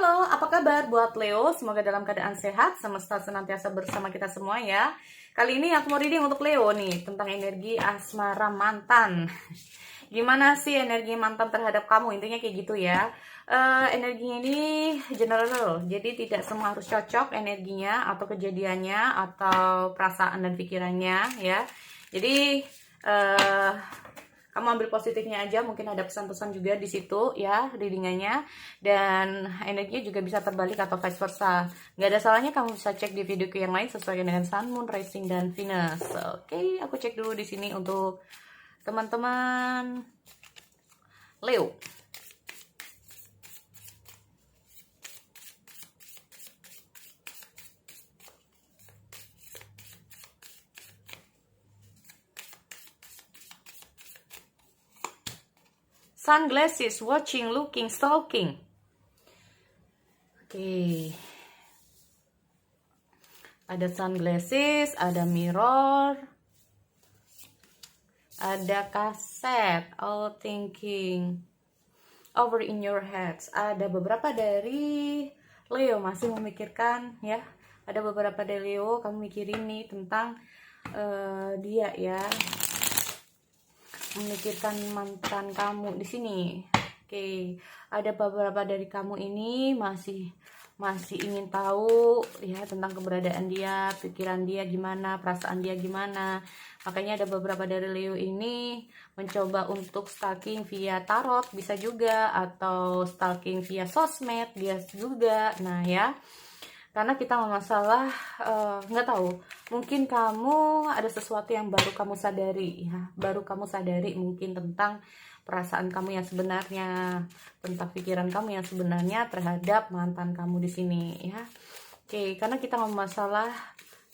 Halo, apa kabar buat Leo? Semoga dalam keadaan sehat, semesta senantiasa bersama kita semua ya. Kali ini aku mau reading untuk Leo nih, tentang energi asmara mantan. Gimana sih energi mantan terhadap kamu? Intinya kayak gitu ya. Energinya ini general, jadi tidak semua harus cocok energinya atau kejadiannya atau perasaan dan pikirannya ya. Jadi kamu ambil positifnya aja, mungkin ada pesan-pesan juga di situ ya readingannya, dan energinya juga bisa terbalik atau vice versa. Nggak ada salahnya kamu bisa cek di videoku yang lain sesuai dengan Sun, Moon, Rising, dan Venus. Oke, aku cek dulu di sini untuk teman-teman Leo. Sunglasses, watching, looking, stalking. Oke. Ada sunglasses, ada mirror, ada kaset, all thinking, over in your heads. Ada beberapa dari Leo masih memikirkan ya. Ada beberapa dari Leo kamu mikirin nih tentang dia ya. Memikirkan mantan kamu di sini. Oke, ada beberapa dari kamu ini masih ingin tahu ya tentang keberadaan dia, pikiran dia gimana, perasaan dia gimana. Makanya ada beberapa dari Leo ini mencoba untuk stalking via tarot bisa juga, atau stalking via sosmed dia juga. Nah ya, karena kita masalah nggak tahu, mungkin kamu ada sesuatu yang baru kamu sadari ya, baru kamu sadari mungkin tentang perasaan kamu yang sebenarnya, tentang pikiran kamu yang sebenarnya terhadap mantan kamu di sini ya. Oke, karena kita masalah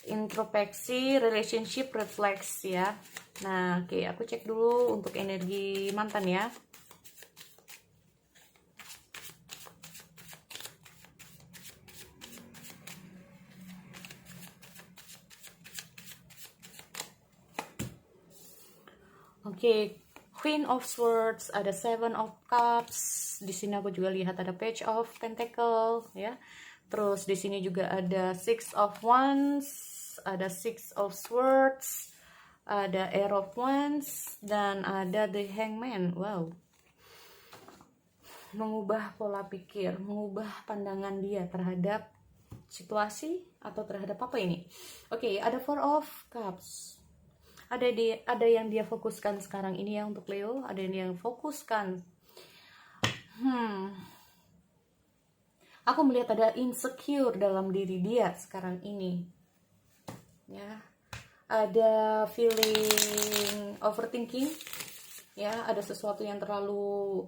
introspeksi, relationship, refleks ya. Nah, oke, aku cek dulu untuk energi mantan ya. Oke, Queen of Swords, ada Seven of Cups. Di sini aku juga lihat ada Page of Pentacle ya. Terus di sini juga ada Six of Wands, ada Six of Swords, ada Air of Wands, dan ada The Hangman. Wow. Mengubah pola pikir, mengubah pandangan dia terhadap situasi atau terhadap apa ini? Oke, ada Four of Cups. Ada yang dia fokuskan sekarang ini ya untuk Leo, ada yang dia fokuskan. Aku melihat ada insecure dalam diri dia sekarang ini. Ya. Ada feeling overthinking. Ya, ada sesuatu yang terlalu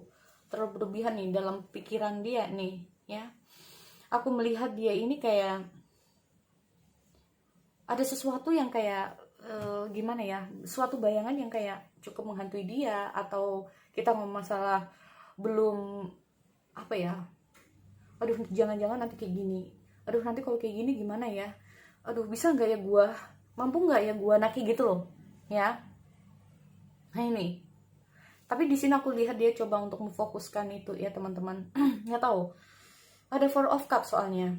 berlebihan nih dalam pikiran dia nih, ya. Aku melihat dia ini kayak ada sesuatu yang kayak gimana ya, suatu bayangan yang kayak cukup menghantui dia, atau kita mau masalah belum apa ya, aduh jangan-jangan nanti kayak gini, aduh nanti kalau kayak gini gimana ya, aduh bisa nggak ya gua, mampu nggak ya gua, naki gitu loh ya. Nah ini, tapi di sini aku lihat dia coba untuk memfokuskan itu ya teman-teman. Nggak tahu, ada Four of Cups soalnya.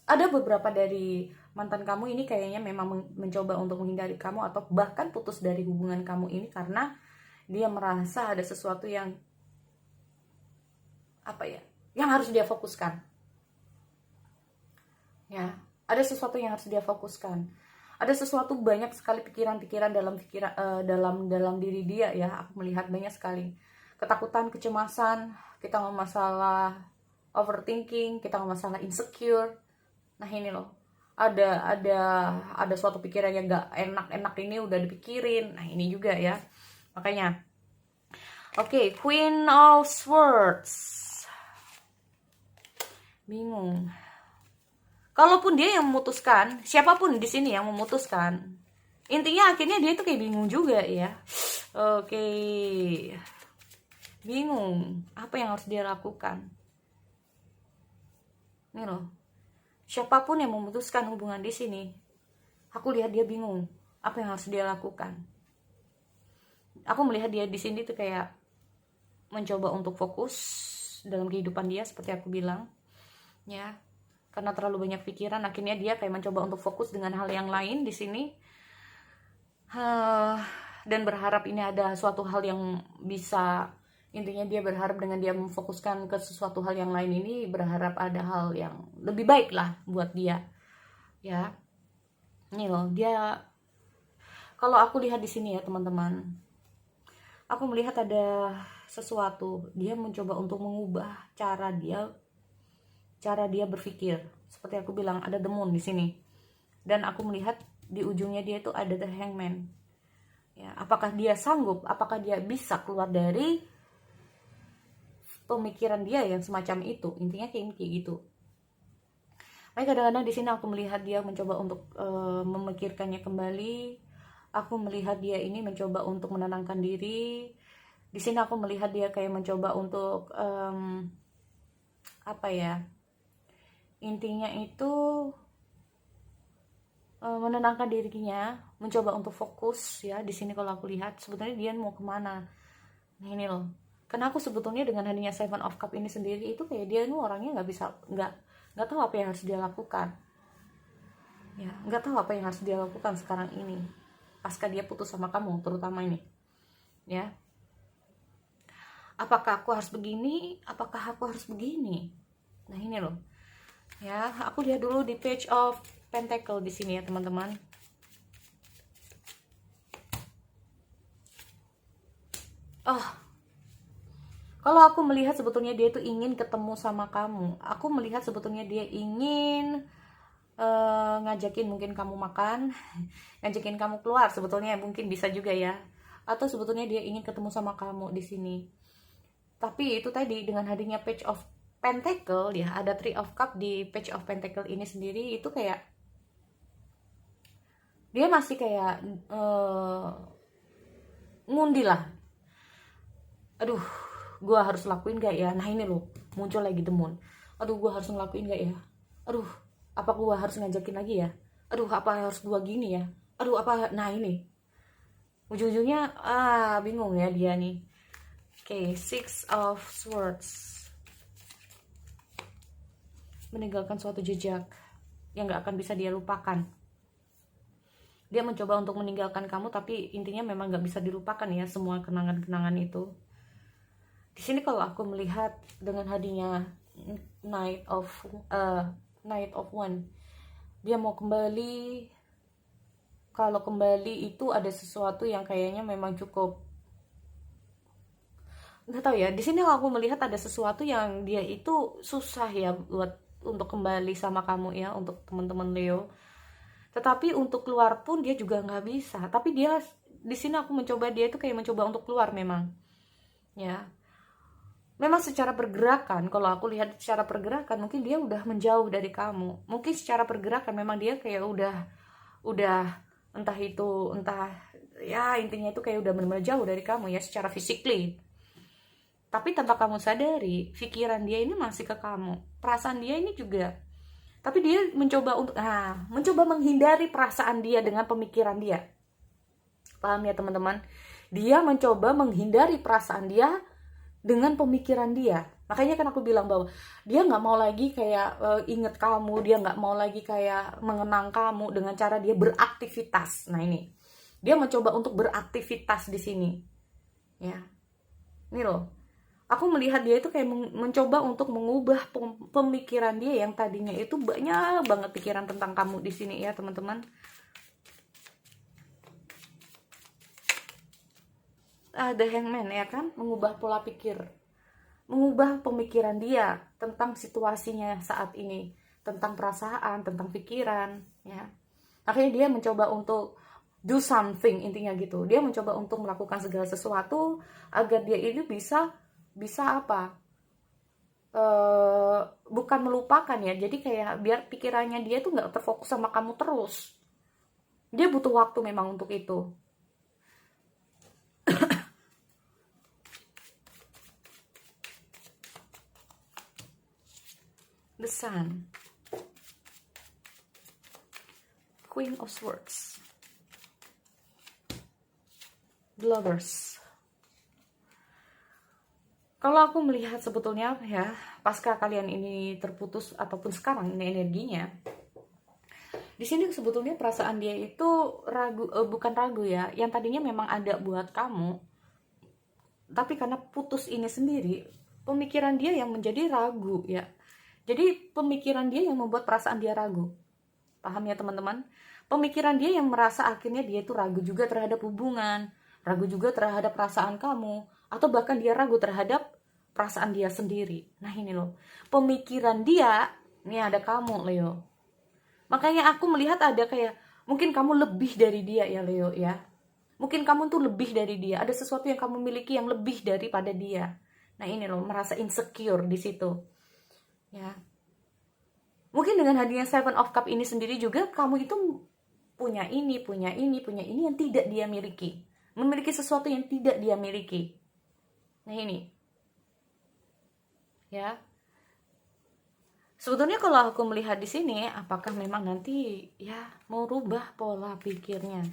Ada beberapa dari mantan kamu ini kayaknya memang mencoba untuk menghindari kamu, atau bahkan putus dari hubungan kamu ini karena dia merasa ada sesuatu yang apa ya, yang harus dia fokuskan. Ya, ada sesuatu yang harus dia fokuskan. Ada sesuatu, banyak sekali pikiran-pikiran dalam diri dia ya. Aku melihat banyak sekali ketakutan, kecemasan, kita mau masalah overthinking, kita mau masalah insecure. Nah ini loh, ada suatu pikiran yang gak enak ini udah dipikirin. Nah ini juga ya, makanya oke, Queen of Swords, bingung. Kalaupun dia yang memutuskan, siapapun di sini yang memutuskan, intinya akhirnya dia itu kayak bingung juga ya. Oke, bingung apa yang harus dia lakukan. Nih loh, siapapun yang memutuskan hubungan di sini, aku lihat dia bingung apa yang harus dia lakukan. Aku melihat dia di sini tuh kayak mencoba untuk fokus dalam kehidupan dia seperti aku bilang. ya. Karena terlalu banyak pikiran, akhirnya dia kayak mencoba untuk fokus dengan hal yang lain di sini. Dan berharap ini ada suatu hal yang bisa, intinya dia berharap dengan dia memfokuskan ke sesuatu hal yang lain ini, berharap ada hal yang lebih baik lah buat dia, ya. Ini loh, dia, kalau aku lihat di sini ya teman-teman, aku melihat ada sesuatu, dia mencoba untuk mengubah cara dia berpikir. Seperti aku bilang, ada the moon di sini, dan aku melihat di ujungnya dia itu ada the hangman, ya. Apakah dia sanggup, apakah dia bisa keluar dari pemikiran dia yang semacam itu, intinya kayak gitu. Makanya kadang-kadang di sini aku melihat dia mencoba untuk memikirkannya kembali. Aku melihat dia ini mencoba untuk menenangkan diri. Di sini aku melihat dia kayak mencoba untuk apa ya, intinya itu menenangkan dirinya, mencoba untuk fokus, ya. Di sini kalau aku lihat sebetulnya dia mau kemana. Nah ini loh, karena aku sebetulnya dengan hadirnya Seven of Cup ini sendiri itu kayak dia ini orangnya nggak tahu apa yang harus dia lakukan, ya. Nggak tahu apa yang harus dia lakukan sekarang ini pasca dia putus sama kamu, terutama ini, ya. Apakah aku harus begini, apakah aku harus begini? Nah ini loh, ya. Aku lihat dulu di Page of Pentacle di sini ya teman-teman. Kalau aku melihat sebetulnya dia itu ingin ketemu sama kamu. Aku melihat sebetulnya dia ingin ngajakin mungkin kamu makan, ngajakin kamu keluar, sebetulnya mungkin bisa juga ya. Atau sebetulnya dia ingin ketemu sama kamu di sini. Tapi itu tadi dengan hadirnya Page of Pentacle, ya, ada Three of Cup di Page of Pentacle ini sendiri, itu kayak dia masih kayak ngundi lah. Aduh, gue harus lakuin gak ya? Nah ini loh, muncul lagi demun. Aduh, gue harus ngelakuin gak ya? Aduh, apa gue harus ngajakin lagi ya? Aduh, apa harus gue gini ya? Aduh, apa? Nah ini, ujung-ujungnya bingung ya dia nih. Oke, Six of Swords, meninggalkan suatu jejak yang gak akan bisa dia lupakan. Dia mencoba untuk meninggalkan kamu, tapi intinya memang gak bisa dilupakan ya semua kenangan-kenangan itu. Di sini kalau aku melihat dengan hadirnya Knight of One, dia mau kembali. Kalau kembali itu ada sesuatu yang kayaknya memang cukup, nggak tahu ya. Di sini aku melihat ada sesuatu yang dia itu susah ya buat untuk kembali sama kamu ya, untuk teman-teman Leo. Tetapi untuk keluar pun dia juga nggak bisa. Tapi dia di sini aku mencoba, dia itu kayak mencoba untuk keluar memang, ya. Memang secara pergerakan, kalau aku lihat secara pergerakan mungkin dia udah menjauh dari kamu. Mungkin secara pergerakan memang dia kayak udah entah itu, entah ya, intinya itu kayak udah benar-benar jauh dari kamu ya secara physically. Tapi tanpa kamu sadari, pikiran dia ini masih ke kamu, perasaan dia ini juga. Tapi dia mencoba untuk mencoba menghindari perasaan dia dengan pemikiran dia. Paham ya teman-teman? Dia mencoba menghindari perasaan dia dengan pemikiran dia. Makanya kan aku bilang bahwa dia nggak mau lagi kayak inget kamu, dia nggak mau lagi kayak mengenang kamu dengan cara dia beraktivitas. Nah ini, dia mencoba untuk beraktivitas di sini, ya. Ini loh, aku melihat dia itu kayak mencoba untuk mengubah pemikiran dia yang tadinya itu banyak banget pikiran tentang kamu di sini ya teman-teman. The Hangman ya kan, mengubah pola pikir, mengubah pemikiran dia tentang situasinya saat ini, tentang perasaan, tentang pikiran, ya. Akhirnya dia mencoba untuk do something, intinya gitu. Dia mencoba untuk melakukan segala sesuatu agar dia ini bisa apa? Bukan melupakan ya. Jadi kayak biar pikirannya dia tuh nggak terfokus sama kamu terus. Dia butuh waktu memang untuk itu. The Sun, Queen of Swords, The Lovers. Kalau aku melihat sebetulnya ya, pasca kalian ini terputus ataupun sekarang ini energinya, di sini sebetulnya perasaan dia itu ragu, bukan ragu ya, yang tadinya memang ada buat kamu, tapi karena putus ini sendiri, pemikiran dia yang menjadi ragu ya. Jadi pemikiran dia yang membuat perasaan dia ragu. Paham ya teman-teman? Pemikiran dia yang merasa akhirnya dia itu ragu juga terhadap hubungan, ragu juga terhadap perasaan kamu, atau bahkan dia ragu terhadap perasaan dia sendiri. Nah ini loh, pemikiran dia, ini ada kamu Leo. Makanya aku melihat ada kayak, mungkin kamu lebih dari dia ya Leo ya. Mungkin kamu tuh lebih dari dia, ada sesuatu yang kamu miliki yang lebih daripada dia. Nah ini loh, merasa insecure di situ. Ya. Mungkin dengan hadirnya Seven of Cup ini sendiri juga, kamu itu punya ini yang tidak dia miliki. Memiliki sesuatu yang tidak dia miliki. Nah ini. Ya. Sebetulnya kalau aku melihat di sini, apakah memang nanti ya mau rubah pola pikirnya?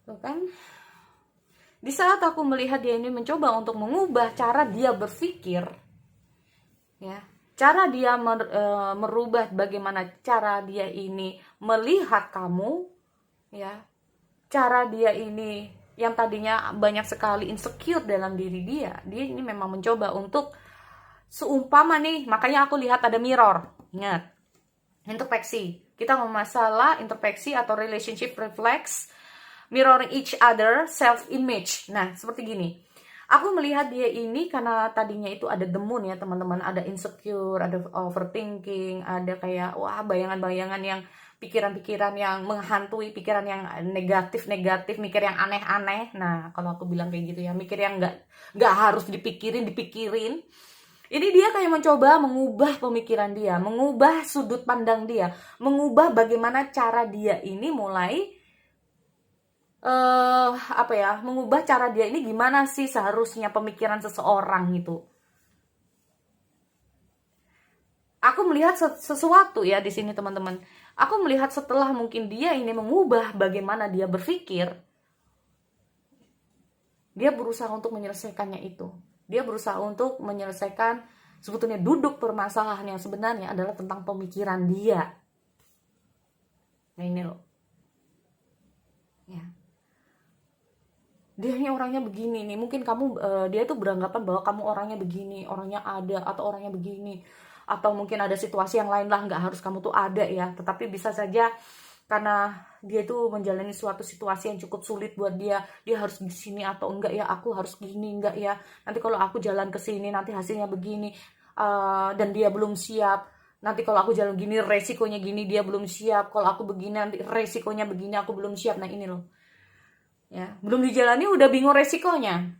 Tuh kan? Di saat aku melihat dia ini mencoba untuk mengubah cara dia berpikir, ya, cara dia merubah bagaimana cara dia ini melihat kamu, ya, cara dia ini yang tadinya banyak sekali insecure dalam diri dia ini memang mencoba untuk seumpama nih, makanya aku lihat ada mirror, ingat, introspeksi. Kita ngomong masalah introspeksi atau relationship reflex, mirroring each other, self-image. Nah, seperti gini. Aku melihat dia ini karena tadinya itu ada the moon ya teman-teman. Ada insecure, ada overthinking, ada kayak wah bayangan-bayangan yang pikiran-pikiran yang menghantui, pikiran yang negatif-negatif, mikir yang aneh-aneh. Nah, kalau aku bilang kayak gitu ya, mikir yang nggak harus dipikirin. Ini dia kayak mencoba mengubah pemikiran dia, mengubah sudut pandang dia, mengubah bagaimana cara dia ini mulai mengubah cara dia ini gimana sih seharusnya pemikiran seseorang gitu. Aku melihat sesuatu ya di sini teman-teman. Aku melihat setelah mungkin dia ini mengubah bagaimana dia berpikir, dia berusaha untuk menyelesaikannya itu. Dia berusaha untuk menyelesaikan sebetulnya duduk permasalahan yang sebenarnya adalah tentang pemikiran dia. Nah ini loh. Ya. Dia ini orangnya begini nih, mungkin kamu dia tuh beranggapan bahwa kamu orangnya begini, orangnya ada, atau orangnya begini, atau mungkin ada situasi yang lain lah, nggak harus kamu tuh ada ya, tetapi bisa saja karena dia tuh menjalani suatu situasi yang cukup sulit buat dia harus di sini atau enggak ya, aku harus gini enggak ya, nanti kalau aku jalan ke sini nanti hasilnya begini, dan dia belum siap, nanti kalau aku jalan gini resikonya gini, dia belum siap, kalau aku begini nanti resikonya begini, aku belum siap. Nah ini loh ya, belum dijalani udah bingung resikonya.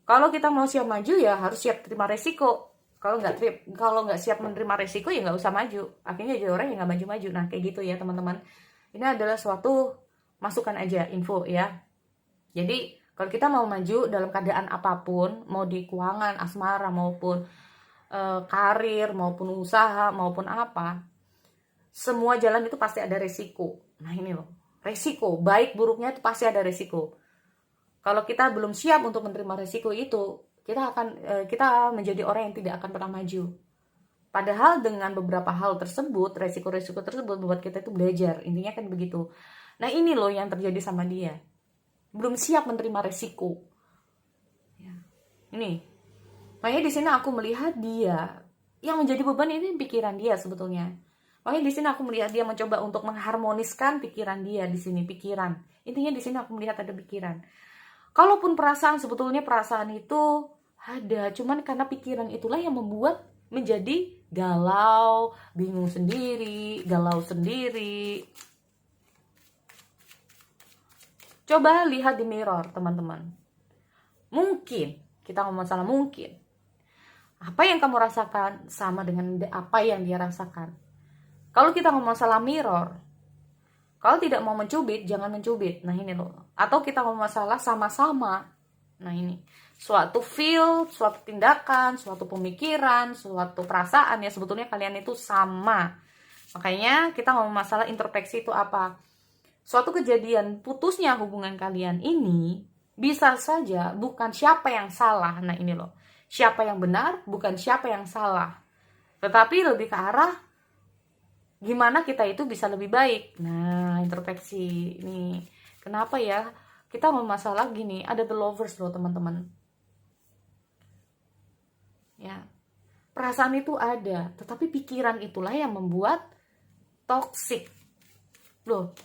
Kalau kita mau siap maju ya harus siap terima resiko. Kalau nggak siap menerima resiko ya nggak usah maju. Akhirnya jadi orang yang nggak maju-maju. Nah kayak gitu ya teman-teman. Ini adalah suatu masukan aja, info ya. Jadi kalau kita mau maju dalam keadaan apapun, mau di keuangan, asmara maupun karir maupun usaha maupun apa, semua jalan itu pasti ada resiko. Nah ini loh, resiko, baik buruknya itu pasti ada resiko. Kalau kita belum siap untuk menerima resiko itu, kita menjadi orang yang tidak akan pernah maju. Padahal dengan beberapa hal tersebut, resiko-resiko tersebut membuat kita itu belajar. Intinya kan begitu. Nah ini loh yang terjadi sama dia. Belum siap menerima resiko. Ya. Ini, makanya di sini aku melihat dia yang menjadi beban ini pikiran dia sebetulnya. Makanya di sini aku melihat dia mencoba untuk mengharmoniskan pikiran dia di sini, pikiran. Intinya di sini aku melihat ada pikiran. Kalaupun perasaan, sebetulnya perasaan itu ada, cuman karena pikiran itulah yang membuat menjadi galau, bingung sendiri, galau sendiri. Coba lihat di mirror, teman-teman. Mungkin, kita ngomong masalah mungkin. Apa yang kamu rasakan sama dengan apa yang dia rasakan. Kalau kita ngomong masalah mirror, kalau tidak mau mencubit, jangan mencubit. Nah ini loh. Atau kita ngomong masalah sama-sama. Nah ini, suatu feel, suatu tindakan, suatu pemikiran, suatu perasaan ya sebetulnya kalian itu sama. Makanya kita ngomong masalah introspeksi itu apa? Suatu kejadian putusnya hubungan kalian ini bisa saja bukan siapa yang salah. Nah ini loh, siapa yang benar bukan siapa yang salah, tetapi lebih ke arah gimana kita itu bisa lebih baik. Nah introspeksi ini kenapa ya kita ngomong masalah gini, ada the lovers loh teman-teman ya. Perasaan itu ada, tetapi pikiran itulah yang membuat toxic loh.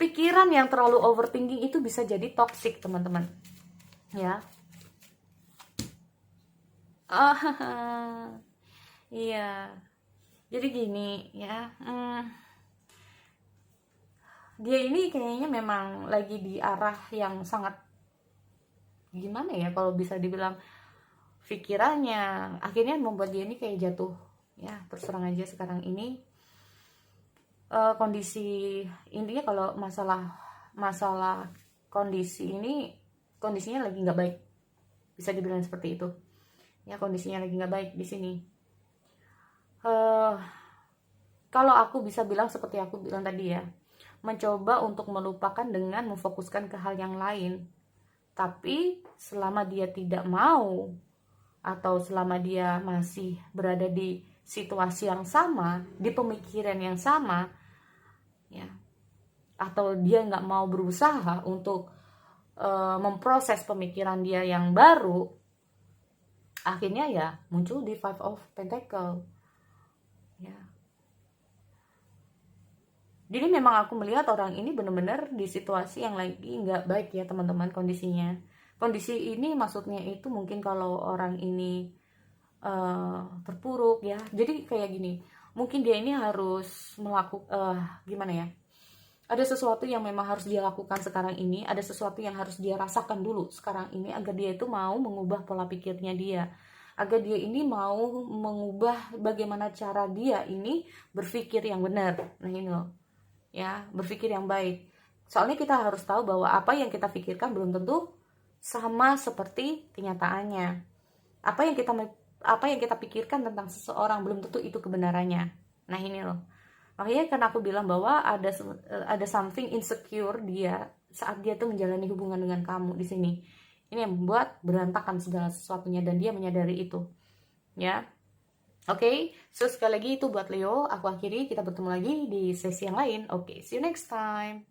Pikiran yang terlalu overthinking itu bisa jadi toxic teman-teman ya. Iya, jadi gini ya, dia ini kayaknya memang lagi di arah yang sangat gimana ya kalau bisa dibilang, pikirannya akhirnya membuat dia ini kayak jatuh ya. Terus terang aja sekarang ini kondisi intinya kalau masalah kondisi ini, kondisinya lagi nggak baik, bisa dibilang seperti itu ya. Kondisinya lagi nggak baik di sini. Kalau aku bisa bilang seperti aku bilang tadi ya, mencoba untuk melupakan dengan memfokuskan ke hal yang lain. Tapi selama dia tidak mau, atau selama dia masih berada di situasi yang sama, di pemikiran yang sama ya, atau dia nggak mau berusaha untuk memproses pemikiran dia yang baru, akhirnya ya muncul di Five of Pentacle ya. Jadi memang aku melihat orang ini benar-benar di situasi yang lagi nggak baik ya teman-teman kondisinya. Kondisi ini maksudnya itu mungkin kalau orang ini terpuruk ya. Jadi kayak gini, mungkin dia ini harus melakukan gimana ya? Ada sesuatu yang memang harus dia lakukan sekarang ini, ada sesuatu yang harus dia rasakan dulu sekarang ini agar dia itu mau mengubah pola pikirnya dia. Agar dia ini mau mengubah bagaimana cara dia ini berpikir yang benar. Nah ini loh. Ya, berpikir yang baik. Soalnya kita harus tahu bahwa apa yang kita pikirkan belum tentu sama seperti kenyataannya. Apa yang kita pikirkan tentang seseorang belum tentu itu kebenarannya. Nah, ini loh. Makanya kan aku bilang bahwa ada something insecure dia saat dia tuh menjalani hubungan dengan kamu di sini. Ini yang membuat berantakan segala sesuatunya dan dia menyadari itu. Ya. Oke, so sekali lagi itu buat Leo, aku akhiri, kita bertemu lagi di sesi yang lain. Oke, see you next time.